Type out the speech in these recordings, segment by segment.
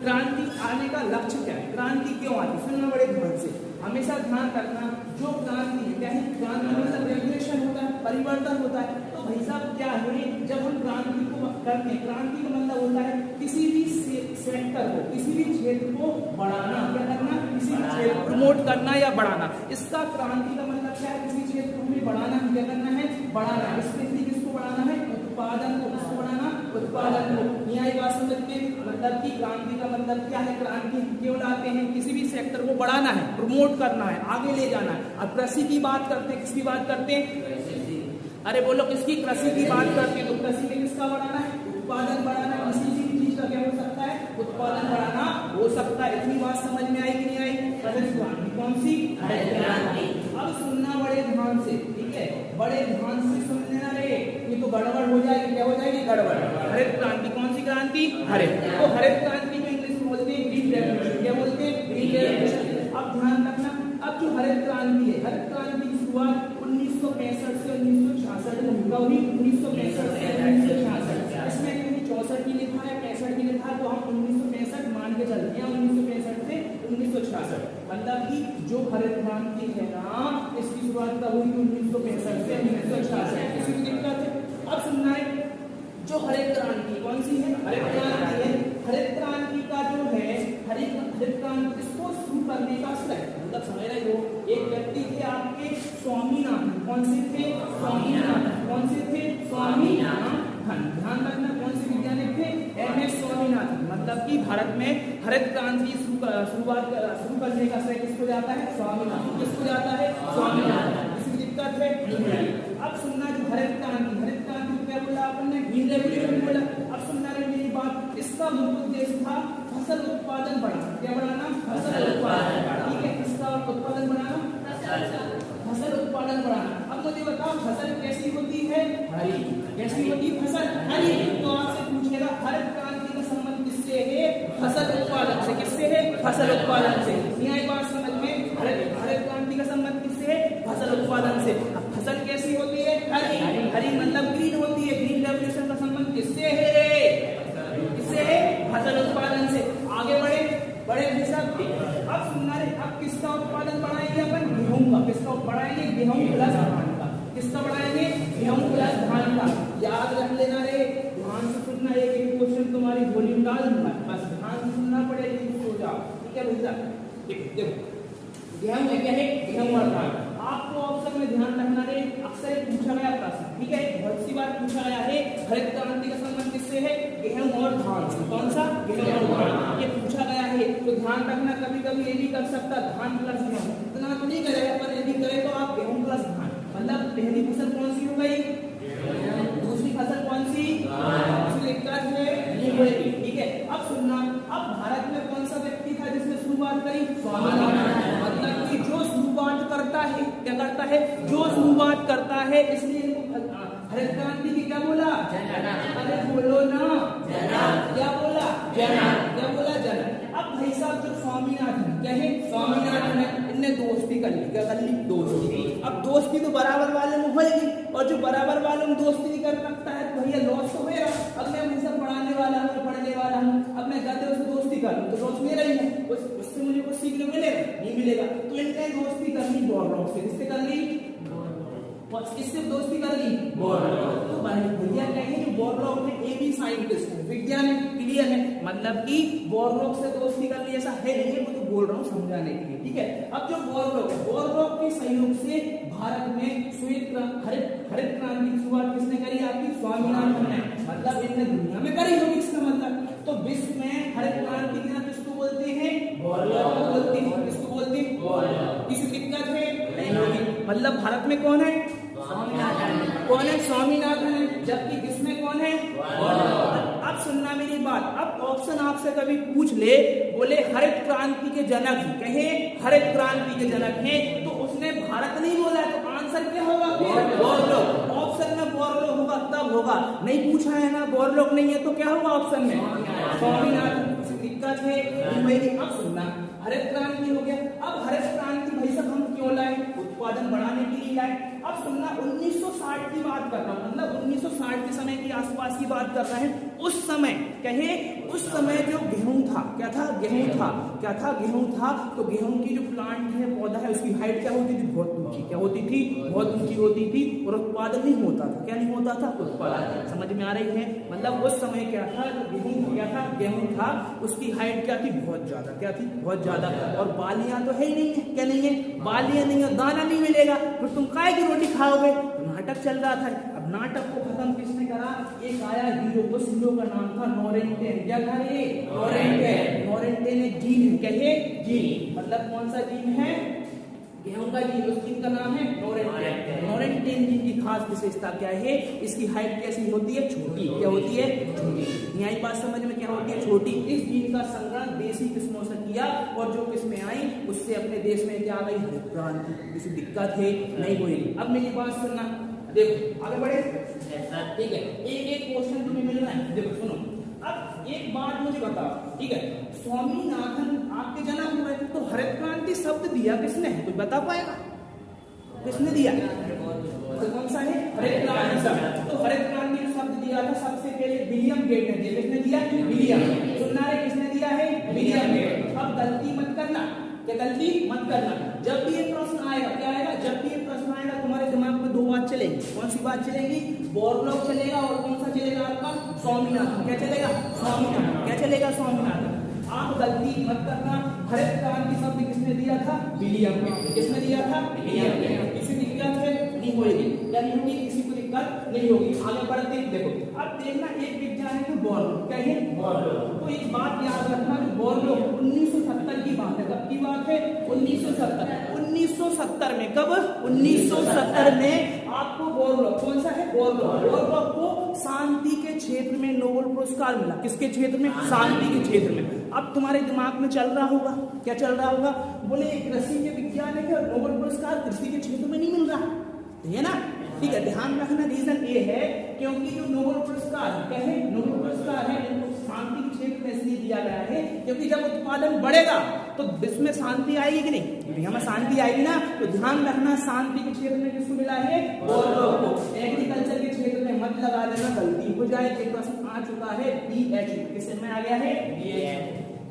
क्रांति आने का लक्ष्य क्या है, क्रांति क्यों आती, सुनना बड़े ध्यान से, हमेशा ध्यान रखना। जो क्रांति है क्या है, क्रांति मतलब रेवोल्यूशन होता है, परिवर्तन होता है। तो भाई साहब क्या है, जब हम क्रांति को करते हैं, क्रांति का मतलब होता है किसी भी सेक्टर को, किसी भी क्षेत्र को बढ़ाना, क्या करना, किसी भी क्षेत्र को प्रमोट करना या बढ़ाना। इसका क्रांति का मतलब क्या है, किसी क्षेत्र को हमें बढ़ाना है, क्या करना है, बढ़ाना। स्पेशली किसको बढ़ाना है, उत्पादन को, किसको बढ़ाना, उत्पादन को। यहाँ एक बात समझ के, मतलब कि क्रांति का मतलब क्या है, क्रांति क्यों लाते हैं, किसी भी सेक्टर को बढ़ाना है, प्रमोट करना है, आगे ले जाना है। अब कृषि की बात करते हैं, किसकी बात करते हैं, अरे बोलो किसकी, कृषि की बात करते हैं। तो कृषि में किसका बढ़ाना है, उत्पादन बढ़ाना है। किसी भी चीज का क्या हो सकता है, उत्पादन बढ़ाना हो सकता है। इतनी बात समझ में आई कि नहीं आई, क्रांति कौन सी, हरित क्रांति। अब सुनना बड़े ध्यान से, ठीक है, बड़े ध्यान से सुन लेना रे, ये तो गड़बड़ हो जाएगी, क्या हो जाएगी, गड़बड़। हरित क्रांति कौन सी क्रांति, हरित। तो हरित क्रांति में इंग्लिश में बोलते हैं ग्रीन रेवोल्यूशन, क्या बोलते हैं, ग्रीन रेवोल्यूशन। अब ध्यान रखना, अब जो हरित क्रांति है, हरित क्रांति की शुरुआत 1965 से 1966 में हुई। 1965 से 1966, इसमें क्योंकि 64 की लिखा है, 65 की लिखा है, तो हम 1965 मान के चलते हैं। 1965 से 1966 मतलब कि जो हरित क्रांति है ना, इसकी शुरुआत कब हुई, 1965 से 1966। किसी की दिक्कत है, अब सुनना है, जो हरित क्रांति कौन सी है, हरित क्रांति है। हरित क्रांति का जो है, हरित क्रांति इसको शुरू करने का श्रेय, मतलब समझ रहे हो, एक व्यक्ति थे आपके स्वामीनाथन। कौन से थे, स्वामीनाथन। कौन से थे, स्वामीनाथन। ध्यान रखना, कौन से वैज्ञानिक थे, एमएस स्वामीनाथन। मतलब कि भारत में हरित क्रांति शुरू करने का श्रेय किसको जाता है, स्वामीनाथन। किसको जाता है, स्वामीनाथन। किसी दिक्कत है, अब सुनना, जो हरित क्रांति को क्या बोला आपने, ग्रीन रेवोल्यूशन बोला। अब सुनना रे मेरी बात, इसका मुख्य उद्देश्य था फसल उत्पादन बढ़ाना। क्या बढ़ाना, फसल उत्पादन, ठीक है, इसका उत्पादन बढ़ाना, फसल उत्पादन बढ़ाना। अब मुझे बताओ फसल कैसी होती है, हरी। कैसी होती है फसल, हरी। तो आपसे पूछेगा हरित क्रांति का संबंध किससे है, फसल उत्पादन से। किससे है, फसल उत्पादन से। यहाँ एक बात समझ में, हरित क्रांति का संबंध किससे है, फसल उत्पादन से। अब फसल कैसी होती है, हरी। हरी मतलब ग्रीन होती है। ग्रीन रेवोल्यूशन का संबंध किससे है, किससे है, फसल उत्पादन से। आगे बढ़े, बड़े हिसाब। अब सुनना रे, अब किसका उत्पादन बढ़ाएंगे अपन, गेहूं का। किसका बढ़ाएंगे, गेहूं प्लस धान का। किसका बढ़ाएंगे, गेहूं प्लस धान का। याद रख लेना रे, ध्यान से सुनना, एक क्वेश्चन तुम्हारी झोली में डाल दूंगा, बस ध्यान से सुनना पड़ेगा, सो जाओ, ठीक है भैया। देखो गेहूं है, क्या है, गेहूं और धान। आपको ऑप्शन में ध्यान रखना रे, अक्सर पूछा गया प्रश्न, ठीक है, बहुत सी बार पूछा गया है, हरित क्रांति का संबंध किससे है, गेहूं और धान से। कौन सा, गेहूं और धान, ये पूछा गया है। तो ध्यान रखना, कभी कभी ये भी कर सकता धान प्लस गेहूं, इतना तो नहीं करेगा, पर यदि करे तो आप गेहूं प्लस धान, मतलब पहली फसल कौन सी हो गई, दूसरी फसल कौन सी, ठीक है। अब सुनना, अब भारत में कौन सा व्यक्ति था जिसने शुरुआत करी, स्वामीनाथन। मतलब कि जो शुरुआत करता है, क्या करता है, जो शुरुआत करता है, इसलिए इनको हरित क्रांति की क्या बोला, जनक। अरे बोलो ना, जनक। क्या बोला, जनक। क्या बोला, जनक। अब भाई साहब जो स्वामीनाथन, क्या है, स्वामीनाथन है, इनने दोस्ती कर ली। क्या कर ली, दोस्ती। अब दोस्ती तो बराबर वाले में होगी, और जो बराबर वाले में दोस्ती नहीं कर सकता है तो भैया लॉस तो होगा। अब मैं हमेशा पढ़ाने वाला हूँ, पढ़ने वाला हूँ, अब मैं गधे से दोस्ती कर लूँ तो लॉस मेरा ही है, उससे मुझे कुछ सीखने मिलेगा, नहीं मिलेगा। तो इनने दोस्ती कर ली बोरलॉग से। किससे कर ली, किससे दोस्ती कर ली, बोरलॉग। तो भैया कहेंगे जो बोरलॉग में ए बी साइंटिस्ट है, वैज्ञानिक, क्लियर है, मतलब कि बोरलॉग से दोस्ती कर ली, ऐसा है नहीं, मैं तो बोल रहा हूँ समझाने के लिए, ठीक है। अब जो बोरलॉग है, बोरलॉग के सहयोग से भारत में हरित क्रांति की शुरुआत किसने करी, आपकी स्वामीनाथन ने, मतलब इनने दुनिया में करी होगी, इसका मतलब। तो विश्व में हरित क्रांति के नाम किसको बोलते हैं, बोरलॉग को बोलते हैं। किसको बोलते हैं, बोरलॉग। किसी दिक्कत है, नहीं होगी। मतलब भारत में कौन है, स्वामीनाथन। कौन है, स्वामीनाथन है, जबकि किसमें कौन है, बोरलॉग। अब सुनना मेरी बात, अब ऑप्शन आपसे कभी पूछ ले, बोले हरित क्रांति के जनक, कहे हरित क्रांति के जनक हैं, तो उसने भारत नहीं बोला, तो आंसर क्या होगा, बोरलॉग। ऑप्शन में बोरलॉग होगा तब होगा, नहीं पूछा है ना, बोरलॉग नहीं है तो क्या होगा ऑप्शन में, स्वामीनाथन। दिक्कत है मेरी। अब सुनना, हरित क्रांति हो गया। अब हरित क्रांति भाई साहब हम क्यों लाए, उत्पादन बढ़ाने के लिए लाए। अब सुनना, 1960 की बात कर रहा हूँ, मतलब 1960 के समय के आसपास की बात कर रहे हैं। उस समय कहे, उस समय जो गेहूं था, क्या था? गेहूं था। क्या था? गेहूं था। तो गेहूं की जो प्लांट है, पौधा है, उसकी हाइट क्या होती थी? बहुत ऊंची। क्या होती थी? बहुत ऊंची होती थी। और उत्पादन नहीं होता था। क्या नहीं होता था? उत्पादन। समझ में आ रही है? मतलब उस समय क्या था? गेहूं क्या था? गेहूं था, उसकी हाइट क्या थी? बहुत ज्यादा। क्या थी? बहुत ज्यादा। और बालियां तो है ही नहीं है। क्या नहीं है? बालियां नहीं है, दाना नहीं मिलेगा, फिर तुम काय की रोटी खाओगे? नाटक चल रहा था। अब नाटक को खत्म किसने करा? एक आया हीरो, उस हीरो का नाम था नोरेंटेन। क्या था ये? नोरेंटेन। नोरेंटेन एक जीन है। क्या है? जीन। मतलब कौन सा जीन है? गेहूं का जीन। उस जीन का नाम है नोरेंटेन। नोरेंटेन जीन की खास विशेषता क्या है? इसकी हाइट कैसी होती है? छोटी। क्या होती है? छोटी। यही बात समझ में क्या होती है? छोटी। इस जीन का संग्रहण देसी किस्मों से किया और जो किस्में आई उससे अपने देश में क्या आ गई? हरित क्रांति। किसी दिक्कत है? नहीं हुई। अब मेरी बात सुनना, देखो आगे बढ़े। ठीक है, एक एक क्वेश्चन तुम्हें मिल रहा है। देखो सुनो, अब एक बात मुझे बताओ, ठीक है, स्वामीनाथन आपके जन्म हुए तो हरित क्रांति शब्द दिया किसने है? कोई बता पाएगा? किसने दिया? तो कौन सा है? हरित क्रांति शब्द। तो हरित क्रांति शब्द दिया था सबसे पहले विलियम गेट ने दिया। किसने दिया? विलियम। सुनना है किसने दिया है? William Gate. अब गलती मत करना, क्या गलती मत करना। जब भी ये प्रश्न आएगा, क्या आएगा? जब भी ये प्रश्न आएगा तुम्हारे दिमाग में दो बात चलेगी। कौन सी बात चलेगी? बोरलॉग चलेगा और कौन सा चलेगा आपका? स्वामीनाथन। क्या चलेगा? स्वामीनाथन। क्या चलेगा? स्वामीनाथन। आप गलती मत करना। हरित क्रांति शब्द किसने दिया था? विलियम ने। किसने दिया था? विलियम ने। किसी दिक्कत है? नहीं होगी। क्या नहीं होगी? किसी को दिक्कत नहीं होगी। आगे बढ़ते देखो, अब देखना एक विज्ञान है बोरलॉग। क्या है? बोरलॉग। तो एक बात याद रखना, बोरलॉग 1970 की बात है। कब की बात है? 1970। 1970 में, कब? 1970 में आपको बोरलॉग, कौन सा है? बोरलॉग। बोरलॉग को शांति के क्षेत्र में नोबेल पुरस्कार मिला। किसके क्षेत्र में? शांति के क्षेत्र में। अब तुम्हारे दिमाग में चल रहा होगा, क्या चल रहा होगा? बोले कृषि के वैज्ञानिक है, नोबेल पुरस्कार कृषि के क्षेत्र में नहीं मिल रहा है ना? ठीक है, ध्यान रखना। रीजन ये है क्योंकि जो नोबेल पुरस्कार क्या है? नोबेल पुरस्कार है, इनको शांति के क्षेत्र में इसलिए दिया गया है क्योंकि जब उत्पादन बढ़ेगा तो विश्व में शांति आएगी कि नहीं? क्योंकि हमें शांति आएगी ना। तो ध्यान रखना, शांति के क्षेत्र में किसको मिला है? बोरलॉग को। एग्रीकल्चर के क्षेत्र में मत लगा देना, गलती हो जाए। एक प्रश्न आ चुका है BH किस में आ गया है?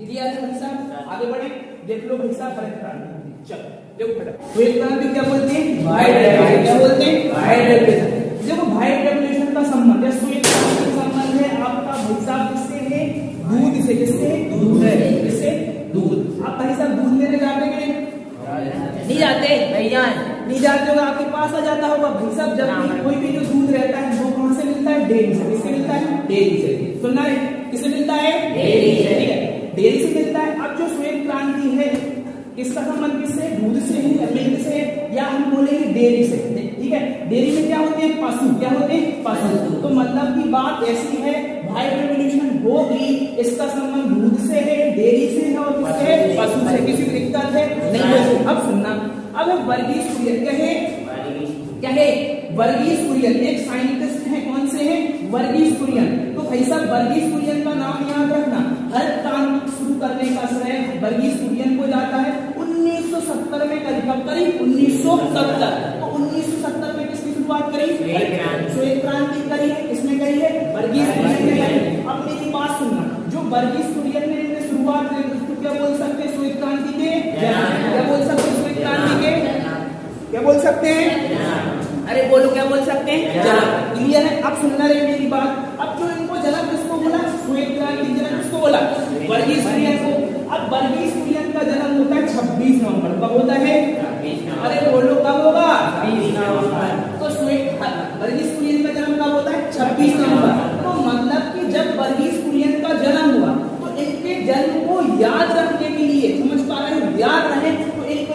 दिया है भाई साहब। आगे बढ़े, देख लो भाई साहब हरित क्रांति। चलो देखो बेटा, हरित क्रांति क्या बोलते हैं? White revolution. क्या बोलते हैं? White revolution. देखो व्हाइट रेवोल्यूशन का संबंध है, श्वेत क्रांति का संबंध है आपका भाई साहब किससे है? दूध से। किससे? दूध है। किससे? दूध। आप भाई साहब दूध लेने जाते हैं नहीं जाते? भैया नहीं जाते होगा, आपके पास आ जाता होगा भाई साहब। जब भी कोई भी जो दूध रहता है वो कहां से मिलता है? डेयरी से। किससे मिलता है? डेयरी से। सुनना है, किससे मिलता है? डेयरी से। ठीक है, डेयरी से मिलता है। अब जो श्वेत क्रांति है इसका संबंध किससे? दूध से है, मिल्क से, या हम बोलेंगे डेयरी से। ठीक है, डेयरी में क्या होते हैं? पशु। क्या होते हैं? पशु। तो मतलब की बात ऐसी है, व्हाइट रेवोल्यूशन होगी, इसका संबंध दूध से है, डेयरी से है और किससे है? पशु से। किसी को दिक्कत है? नहीं है। अब सुनना, अब वर्गीस कुरियन क्या है? क्या है? वर्गीस कुरियन एक साइंटिस्ट है। कौन से है? वर्गीस कुरियन। तो भाई साहब वर्गीस कुरियन का नाम याद रखना। हर काम शुरू करने का श्रेय वर्गीस कुरियन को जाता है। 1970 में करी। कब करी? 1970। तो 1970 में किसकी शुरुआत करी? श्वेत क्रांति करी है। किसने करी है? वर्गीस कुरियन ने करी। अब मेरी बात सुनना, जो वर्गीस कुरियन ने शुरुआत करी उसको क्या बोल सकते हैं? श्वेत क्रांति के क्या बोल सकते हैं? श्वेत क्रांति के क्या बोल सकते हैं? अरे बोलो, क्या बोल सकते हैं? जन्म। क्लियर है? अब सुनना रे मेरी बात। अब जो इनको जन्म किसको बोला? श्वेत क्रांति जन्म किसको बोला? वर्गीस कुरियन को। अब वर्गीस कुरियन का जन्म होता है 26 नवंबर। कब होता है? अरे बोलो कब होगा? 26 नवंबर। तो श्वेत वर्गीस कुरियन का जन्म कब होता है? 26 नवंबर। तो मतलब कि जब वर्गीस कुरियन का जन्म हुआ तो इनके जन्म को याद रखने के लिए, समझ पा रहे हैं, याद रहे तो इनको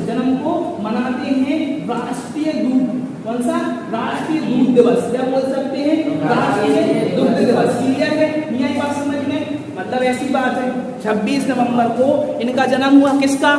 जन्म को मनाते हैं राष्ट्रीय दूध। कौन सा? राष्ट्रीय दूध दिवस। क्या बोल सकते हैं? राष्ट्रीय दूध दिवस। क्लियर है? यही बात समझ में? मतलब ऐसी बात है 26 नवंबर को इनका जन्म हुआ। किसका?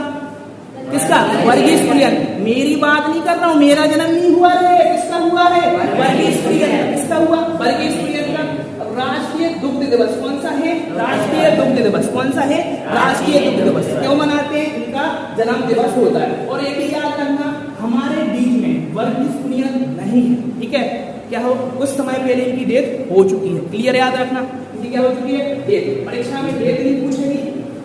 किसका? वर्गीस कुरियन। मेरी बात नहीं कर रहा हूं, मेरा जन्म नहीं हुआ है। किसका हुआ है? वर्गीस कुरियन। किसका हुआ? वर्गीस कुरियन का। राष्ट्रीय दुग्ध दिवस कौन सा है? राष्ट्रीय दुग्ध दिवस। कौन सा है? राष्ट्रीय दुग्ध दिवस। क्यों मनाते हैं? इनका जन्म दिवस होता है। और एक ही याद रखना, हमारे बीच में वर्गीज कुरियन नहीं है, ठीक है। क्या हो, कुछ समय पहले इनकी डेथ हो चुकी है, क्लियर याद रखना, इनकी क्या हो चुकी है, डेथ। परीक्षा में डेथ नहीं पूछेगी,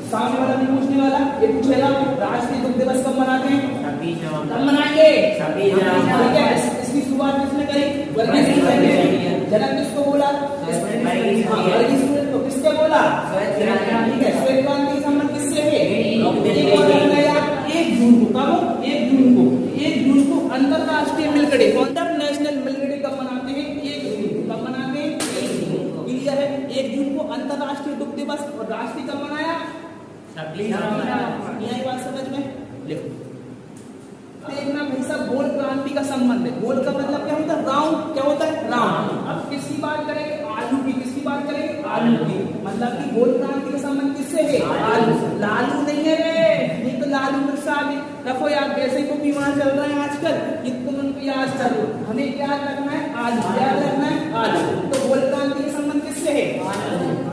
सामने वाला नहीं पूछने वाला, ये पूछेगा राष्ट्रीय दुग्ध दिवस कब मनाते हैं, कब मनाएंगे, ठीक है। इसकी शुरुआत किसने करी, वर्गीज कुरियन ने। जन्म किसको बोला, वर्गीज कुरियन को। किसके बोला, ठीक है। श्वेत क्रांति का संबंध किससे है, 1 जून को। कब, 1 जून को। 1 जून को अंतरराष्ट्रीय milk day, international milk day कब मनाते हैं, 1 जून को। कब मनाते हैं, 1 जून को। क्लियर है। 1 जून को अंतरराष्ट्रीय दुग्ध दिवस, और राष्ट्रीय कब मनाया, यही बात समझ में। लिखो, देखना भाई साहब, गोल क्रांति का संबंध है। गोल का मतलब क्या होता है, राउंड। क्या होता है, राउंड। अब किसकी बात करेंगे, आलू की। किसकी बात करेंगे, आलू की। मतलब कि गोल क्रांति का संबंध किससे है, आलू। लालू नहीं है रे, नहीं तो लालू प्रसाद रखो यार, वैसे ही तो बीमार चल रहे हैं आजकल, इनको उनको याद कर लो। हमें क्या रखना है, आलू। याद रखना है, आलू। तो गोल क्रांति का संबंध किससे है,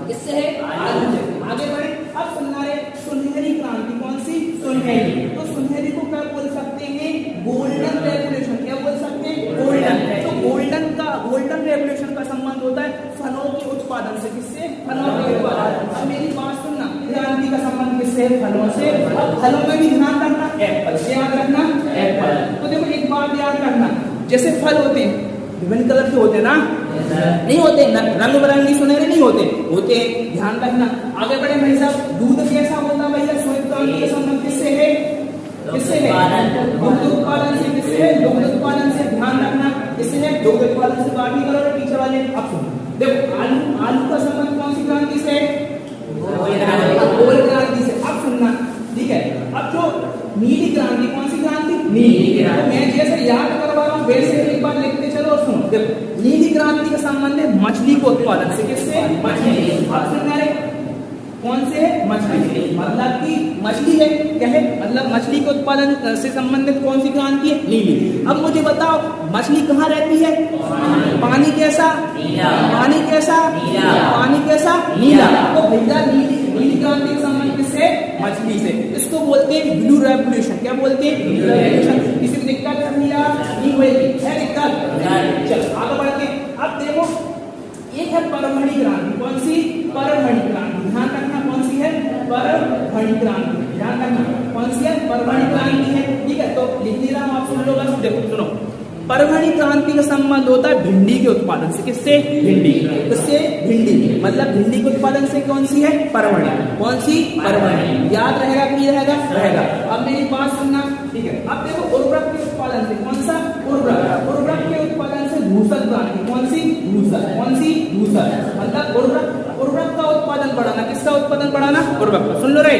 किससे है, आलू से। आगे बढ़े। अब सुनना रे, सुनहरी क्रांति। कौन सी, सुनहरी। तो सुनहरी को क्या बोल सकते हैं, गोल्डन रेवोल्यूशन। क्या बोल सकते हैं, गोल्डन। तो गोल्डन रेवोल्यूशन का संबंध होता है फलों के उत्पादन से। किससे, फलों के उत्पादन। अब मेरी बात सुनना, क्रांति का संबंध किससे, फलों से। अब फलों में भी ध्यान रखना, एप्पल से याद रखना, एप्पल। तो देखो एक बात याद रखना, जैसे फल होते हैं विभिन्न कलर के होते हैं ना, नहीं होते, रंग बिरंगी सुनहरे नहीं होते, होते, ध्यान रखना। आगे बढ़े भाई साहब, दूध कैसा होता है भैया, श्वेत क्रांति का संबंध किससे है, किससे है, दुग्ध उत्पादन से। किससे है, दुग्ध उत्पादन से। ध्यान रखना, किससे है, दुग्ध उत्पादन से। बाकी करो पीछे वाले। अब सुनो, देखो आलू का संबंध कौन सी क्रांति से, गोल क्रांति से। अब सुनना, ठीक है। अब जो नीली क्रांति, कौन सी क्रांति, नीली क्रांति। मैं जैसे याद करवा रहा हूँ वैसे एक बार लिखते चलो। सुनो, देखो नीली क्रांति का संबंध है मछली के उत्पादन से। किससे, मछली। अब सुनना रे, कौन से है, मछली। मतलब कि मछली है, क्या है, मतलब मछली के उत्पादन से संबंधित कौन सी क्रांति है, नीली। अब मुझे बताओ, मछली कहाँ रहती है, पानी कैसा, पानी कैसा, पानी कैसा, नीला। तो भैया नीली क्रांति का संबंध किससे, मछली से। इसको बोलते हैं ब्लू रेवोल्यूशन। क्या बोलते हैं, ब्लू रेवोल्यूशन। किसी को दिक्कत है भैया, नहीं होगी, है दिक्कत। चलो आगे बढ़ते हैं। अब देखो, एक है परमढ़ी क्रांति। कौन सी, परमढ़ी क्रांति। ध्यान रखना, कौन सी है, परमढ़ी क्रांति। ध्यान रखना, कौन सी है, परमढ़ी क्रांति है, ठीक है। तो लिख नहीं रहा हूं, आप सुन लो बस। देखो सुनो, परमढ़ी क्रांति का संबंध होता है भिंडी के उत्पादन से। किससे, भिंडी। किससे, भिंडी। मतलब भिंडी के उत्पादन से कौन सी है, परमढ़ी। कौन सी, परमढ़ी। याद रहेगा कि रहेगा, रहेगा। अब मेरी बात सुनना, ठीक है। अब देखो उर्वरक के उत्पादन से। कौन सा, उर्वरक। उर्वरक के उत्पादन से धूसर क्रांति। कौन सी, धूसर। कौन सी, धूसर। मतलब उर्वरक का उत्पादन बढ़ाना। किसका उत्पादन बढ़ाना, उर्वरक का। सुन लो रे,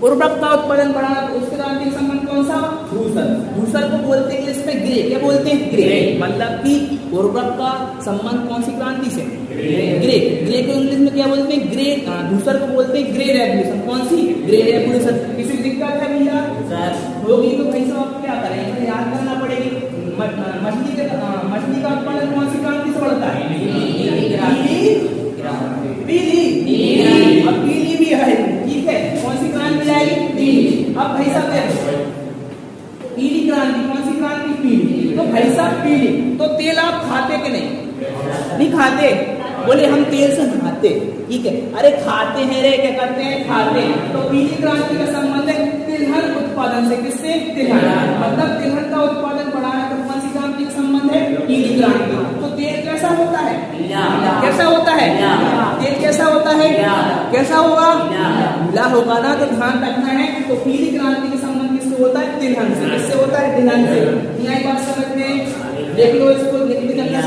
उर्वरक का उत्पादन बढ़ाना। तो उसके क्रांति का संबंध कौन सा, धूसर। धूसर को बोलते हैं इंग्लिश में ग्रे। क्या बोलते हैं, ग्रे। मतलब कि उर्वरक का संबंध कौन सी क्रांति से, ग्रे। ग्रे को इंग्लिश में क्या बोलते हैं, ग्रे। धूसर को बोलते हैं ग्रे रेवोल्यूशन। कौन सी, ग्रे रेवोल्यूशन। किसी को दिक्कत है भैया, होगी तो भाई साहब आप क्या करें, तो याद करना पड़ेगी। मछली का उत्पादन कौन सी क्रांति से बढ़ता है, पीली। अब पीली भी है, ठीक है। कौन सी क्रांति आएगी, पीली। अब भाई साहब देखो, पीली क्रांति। कौन सी क्रांति, पीली। तो भाई साहब पीली, तो तेल आप खाते कि नहीं खाते। बोले हम तेल से नहाते, ठीक है। अरे खाते हैं रे, क्या करते हैं, खाते हैं। तो पीली क्रांति का संबंध है तिलहन उत्पादन से। किससे, तिलहन। मतलब तिलहन का उत्पादन बढ़ाना। तो कौन सी क्रांति का संबंध है, पीली क्रांति। तो तेल कैसा होता है, कैसा होता है, तेल कैसा होता है, कैसा होगा, नीला होगा ना। तो ध्यान रखना है। तो पीली क्रांति का संबंध किससे होता है, तिलहन से। किससे होता है, तिलहन से। यही बात समझते हैं, देख लो इसको, लिख भी करना।